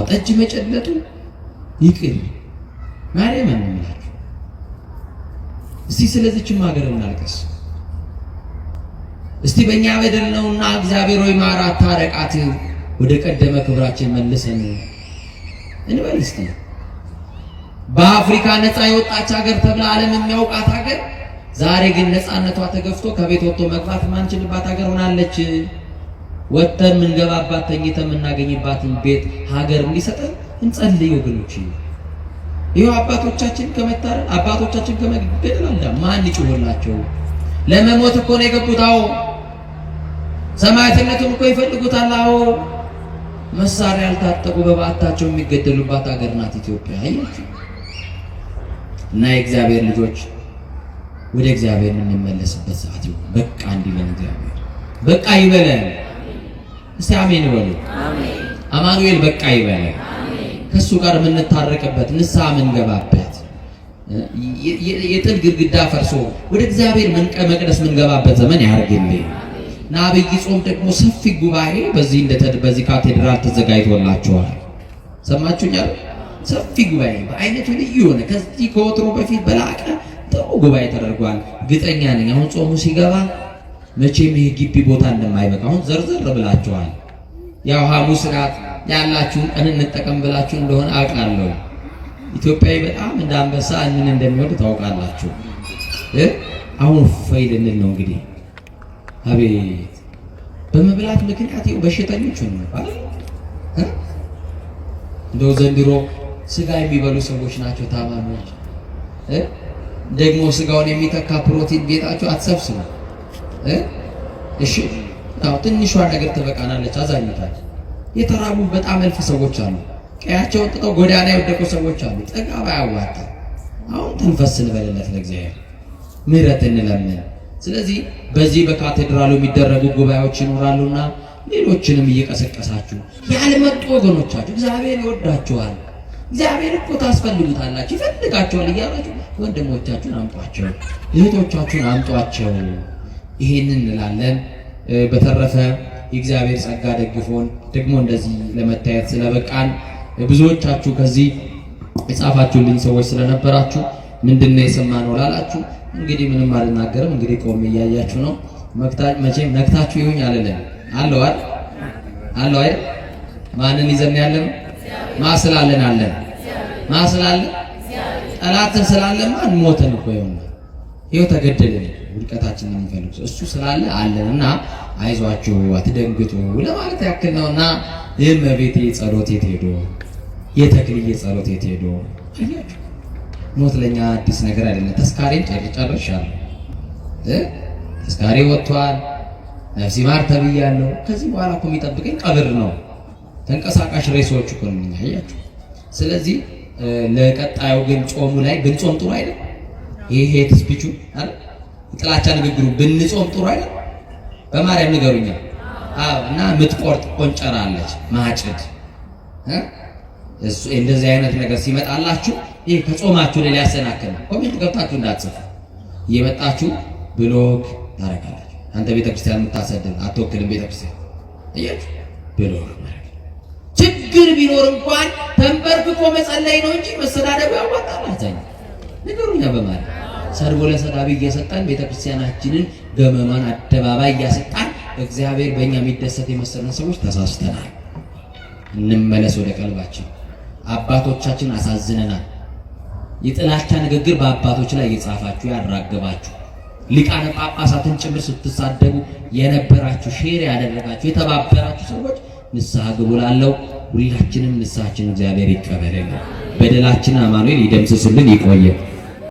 ጠጅ መጨለጡ ይቅር። ማርያም ነው የምላችሁ። እስቲ ስለዚህችም ሀገር እናልቀስ። እስቲ በእኛ በደል ነውና እግዚአብሔር ሆይ ማራት፣ ታረቃት፣ ወደ ቀደመ ክብራችን መልሰን እንበል። እስቲ በአፍሪካ ነፃ የወጣች ሀገር ተብላ ዓለም የሚያውቃት ሀገር ዛሬ ግን ነፃነቷ ተገፍቶ ከቤት ወጥቶ መግባት ማንችልባት ሀገር ሆናለች። ወጥተን ምንገባባት ተኝተን የምናገኝባትን ቤት ሀገር እንዲሰጠን እንጸልይ ወገኖች። ይኸው አባቶቻችን ከመታረድ አባቶቻችን ከመገደል አለ ማን ይጮህላቸው? ለመሞት እኮ ነው የገቡት። አዎ ሰማዕትነቱን እኮ ይፈልጉታል። አዎ መሳሪያ ያልታጠቁ በባታቸው የሚገደሉባት ሀገር ናት ኢትዮጵያ። አያችሁ። እና የእግዚአብሔር ልጆች ወደ እግዚአብሔር የምንመለስበት ሰዓት ይሁን። በቃ እንዲለን እግዚአብሔር በቃ ይበለን። እስቲ አሜን ይበሉ። አሜን። አማኑኤል በቃ ይበለን። ከሱ ጋር የምንታረቅበት ንስሐ የምንገባበት የጥል ግድግዳ ፈርሶ ወደ እግዚአብሔር መቅደስ የምንገባበት ዘመን ያርግልኝ። እና አብይ ጾም ደግሞ ሰፊ ጉባኤ በዚህ ካቴድራል ተዘጋጅቶላችኋል። ሰማችሁኛል? ሰፊ ጉባኤ በአይነቱ ልዩ የሆነ ከዚህ ከወትሮ በፊት በላቀ ጥሩ ጉባኤ ተደርጓል። ግጠኛ ነኝ አሁን ጾሙ ሲገባ መቼም ይሄ ግቢ ቦታ እንደማይበቃ አሁን ዘርዘር ብላችኋል። ያው ሐሙስ ዕለት ያላችሁን ቀን እንጠቀም ብላችሁ እንደሆነ አውቃለሁ። ኢትዮጵያዊ በጣም እንደ አንበሳ ምን እንደሚወድ ታውቃላችሁ። አሁን ፈይል እንል ነው እንግዲህ። አቤት በመብላት ምክንያት ይኸው በሽተኞች ነው አይደል? እንደው ዘንድሮ ስጋ የሚበሉ ሰዎች ናቸው ታማሚዎች። ደግሞ ስጋውን የሚተካ ፕሮቲን ቤታችሁ አትሰብስቡ። እሺ ያው ትንሿ ነገር ትበቃናለች። አዛኝታል የተራቡ በጣም እልፍ ሰዎች አሉ። ቀያቸውን ጥተው ጎዳና የወደቁ ሰዎች አሉ። ጥጋብ አያዋጣም። አሁን ተንፈስ እንበልለት ለእግዚአብሔር ምሕረት እንለምን። ስለዚህ በዚህ በካቴድራሉ የሚደረጉ ጉባኤዎች ይኖራሉና ሌሎችንም እየቀሰቀሳችሁ ያልመጡ ወገኖቻችሁ እግዚአብሔር ይወዳችኋል፣ እግዚአብሔር እኮ ታስፈልጉታላችሁ፣ ይፈልጋችኋል እያላችሁ ወንድሞቻችሁን አምጧቸው፣ እህቶቻችሁን አምጧቸው። ይሄንን እንላለን። በተረፈ የእግዚአብሔር ጸጋ ደግፎን ደግሞ እንደዚህ ለመታየት ስለበቃን ብዙዎቻችሁ ከዚህ የጻፋችሁልኝ ሰዎች ስለነበራችሁ ምንድነው የሰማነው ላላችሁ እንግዲህ ምንም አልናገርም። እንግዲህ ቆም እያያችሁ ነው። መቼም ነክታችሁ ይሁን አለለም አለው አይደል? ማንን ይዘን ያለን? ማስላለን አለን ማስላለን ጠላትን ስላለን ማን ሞተን እኮ ይኸው ተገደልን። ውድቀታችንን የሚፈልጉ እሱ ስላለ አለንና አይዟችሁ አትደንግጡ ለማለት ያክል ነውና የእመቤቴ ጸሎት የት ሄዶ? የተክልዬ ጸሎት የት ሄዶ? አያችሁ ሞት ለኛ አዲስ ነገር አይደለም። ተስካሬን ጨርሻለሁ። ተስካሬ ወጥቷል። ነፍሲ ማር ተብያለሁ። ከዚህ በኋላ እኮ የሚጠብቀኝ ቀብር ነው። ተንቀሳቃሽ ሬሶች እኮ ነው። አያችሁ። ስለዚህ ለቀጣዩ ግን ጾሙ ላይ ብንጾም ጥሩ አይደል? ይሄ ሄት ስፒቹ አይደል? ጥላቻ ንግግሩ ብንጾም ጥሩ አይደል? በማርያም ንገሩኛ። አዎ። እና የምትቆርጥ ቆንጨራ አለች ማጭድ እሱ እንደዚህ አይነት ነገር ሲመጣላችሁ ይሄ ከጾማችሁ ላይ ሊያሰናክል ነው። ኮሜንት ገብታችሁ እንዳትጽፉ እየመጣችሁ ብሎክ ታረጋላችሁ። አንተ ቤተክርስቲያን የምታሰድብ አትወክልም ቤተክርስቲያን እያችሁ ብሎክ ማለት ችግር ቢኖር እንኳን ተንበርክኮ መጸለይ ነው እንጂ መሰዳደብ ያዋጣል። አዛኝ ንገሩኛ በማለት ሰርቦ ለሰዳቢ እየሰጣን ቤተክርስቲያናችንን ገመማን አደባባይ እያሰጣን እግዚአብሔር በእኛ የሚደሰት የመሰለን ሰዎች ተሳስተናል። እንመለስ ወደ ቀልባችን። አባቶቻችን አሳዝነናል። የጥላቻ ንግግር በአባቶች ላይ እየጻፋችሁ ያራገባችሁ ሊቃነ ጳጳሳትን ጭምር ስትሳደቡ የነበራችሁ ሼር ያደረጋችሁ የተባበራችሁ ሰዎች ንስሐ ግቡ እላለሁ። ሁላችንም ንስሐችን እግዚአብሔር ይቀበልልን። በደላችን አማኑኤል ይደምስስልን። ይቆየ